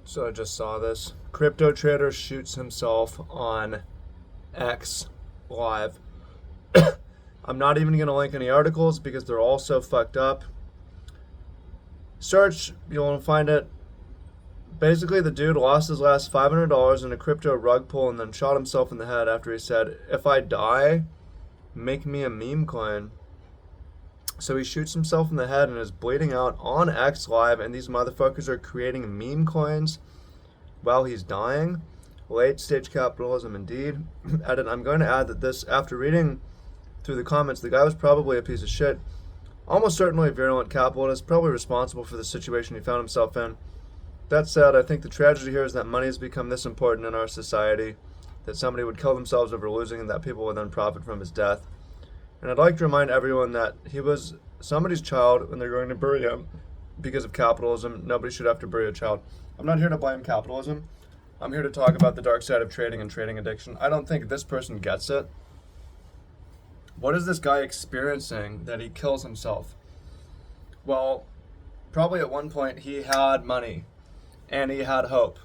So I just saw this. Crypto trader shoots himself on X live. I'm not even going to link any articles because they're all so fucked up. Search, you'll find it. Basically, the dude lost his last $500 in a crypto rug pull and then shot himself in the head after he said, "If I die, make me a meme coin." So he shoots himself in the head and is bleeding out on X Live, and these motherfuckers are creating meme coins while he's dying. Late stage capitalism indeed. Edit, I'm going to add that this, after reading through the comments, the guy was probably a piece of shit. Almost certainly a virulent capitalist, probably responsible for the situation he found himself in. That said, I think the tragedy here is that money has become this important in our society that somebody would kill themselves over losing and that people would then profit from his death. And I'd like to remind everyone that he was somebody's child and they're going to bury him because of capitalism. Nobody should have to bury a child. I'm not here to blame capitalism. I'm here to talk about the dark side of trading and trading addiction. I don't think this person gets it. What is this guy experiencing that he kills himself? Well, probably at one point he had money and he had hope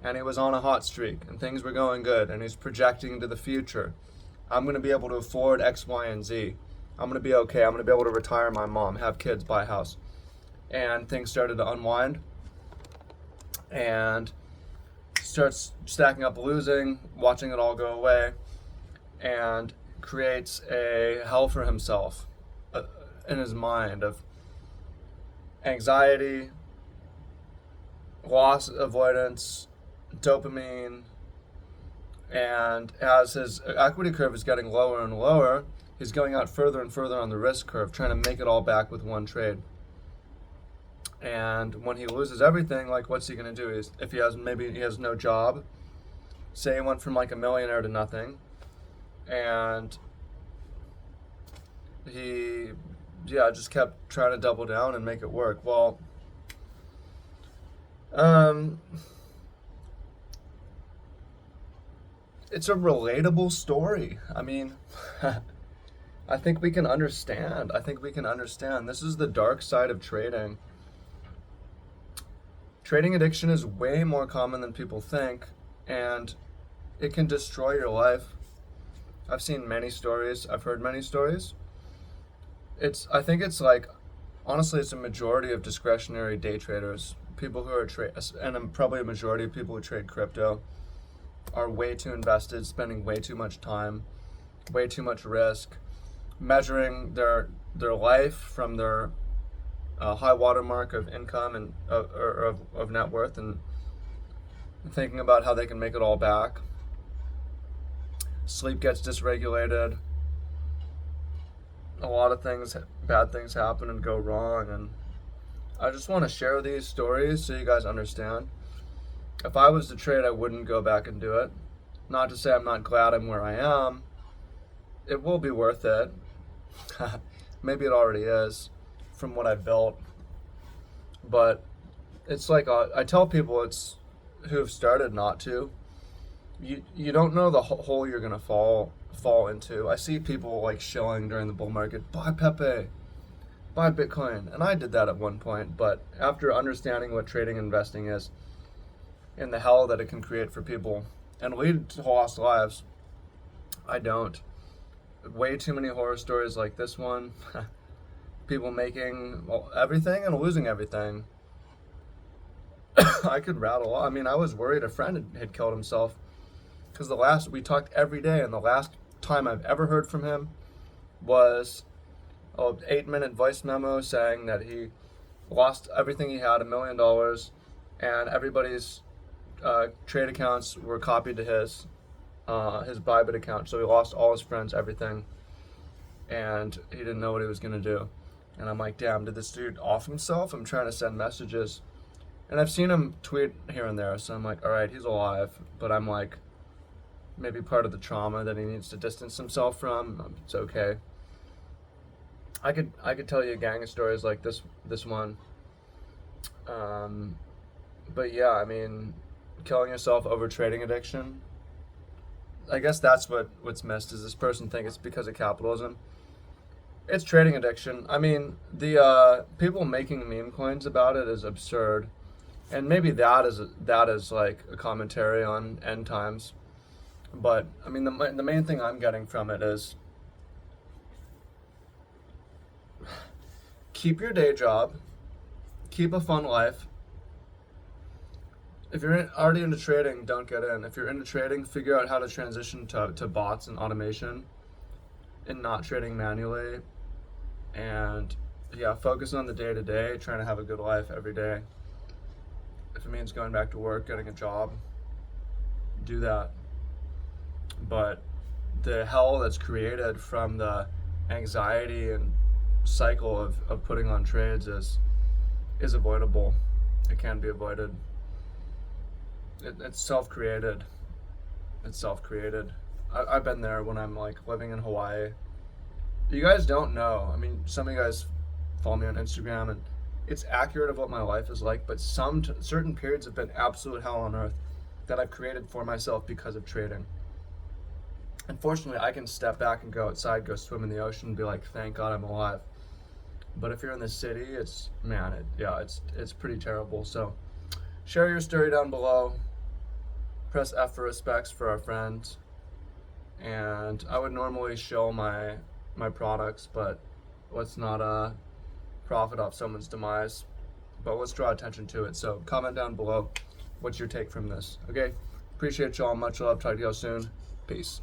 and he was on a hot streak and things were going good and he's projecting into the future. I'm going to be able to afford X, Y, and Z. I'm going to be okay. I'm going to be able to retire my mom, have kids, buy a house. And things started to unwind and starts stacking up losing, watching it all go away, and creates a hell for himself in his mind of anxiety, loss avoidance, dopamine, and as his equity curve is getting lower and lower, he's going out further and further on the risk curve, trying to make it all back with one trade. And when he loses everything, like, what's he going to do? If he has, maybe he has no job, say he went from like a millionaire to nothing, and he, just kept trying to double down and make it work. Well, it's a relatable story. I mean, I think we can understand. This is the dark side of trading. Trading addiction is way more common than people think, and it can destroy your life. I've seen many stories. I've heard many stories. I think it's like, honestly, it's a majority of discretionary day traders. People who are and probably a majority of people who trade crypto are way too invested, spending way too much time, way too much risk, measuring their life from their high watermark of income and of net worth, and thinking about how they can make it all back. Sleep gets dysregulated. A lot of things, bad things happen and go wrong, and I just want to share these stories so you guys understand. If I was to trade, I wouldn't go back and do it. Not to say I'm not glad I'm where I am. It will be worth it. Maybe it already is from what I built. But it's like, I tell people who've started not to. You don't know the hole you're going to fall into. I see people like shilling during the bull market, buy Pepe, buy Bitcoin. And I did that at one point. But after understanding what trading and investing is, and the hell that it can create for people and lead to lost lives, I don't. Way too many horror stories like this one. People making everything and losing everything. I could rattle. I mean, I was worried a friend had killed himself because we talked every day, and the last time I've ever heard from him was an 8-minute voice memo saying that he lost everything he had, $1 million, and everybody's trade accounts were copied to his Bybit account. So he lost all his friends, everything, and he didn't know what he was going to do. And I'm like, damn, did this dude off himself? I'm trying to send messages. And I've seen him tweet here and there, so I'm like, all right, he's alive. But I'm like, maybe part of the trauma that he needs to distance himself from, it's okay. I could tell you a gang of stories like this one. But yeah, I mean, killing yourself over trading addiction, I guess that's what's missed, is this person think it's because of capitalism. It's trading addiction. I mean, the people making meme coins about it is absurd. And maybe that is like a commentary on end times. But I mean, the main thing I'm getting from it is keep your day job, keep a fun life. If you're already into trading, don't get in. If you're into trading, figure out how to transition to bots and automation and not trading manually. And yeah, focus on the day to day, trying to have a good life every day. If it means going back to work, getting a job, do that. But the hell that's created from the anxiety and cycle of putting on trades is avoidable. It can be avoided. It's self-created. It's self-created. I've been there when I'm like living in Hawaii. You guys don't know. I mean, some of you guys follow me on Instagram, and it's accurate of what my life is like, but certain periods have been absolute hell on earth that I've created for myself because of trading. Unfortunately, I can step back and go outside, go swim in the ocean, and be like, thank God I'm alive. But if you're in the city, it's pretty terrible. So share your story down below. Press F for respects for our friends. And I would normally show my products, but let's not profit off someone's demise. But let's draw attention to it. So comment down below what's your take from this. Okay? Appreciate y'all. Much love. Talk to y'all soon. Peace.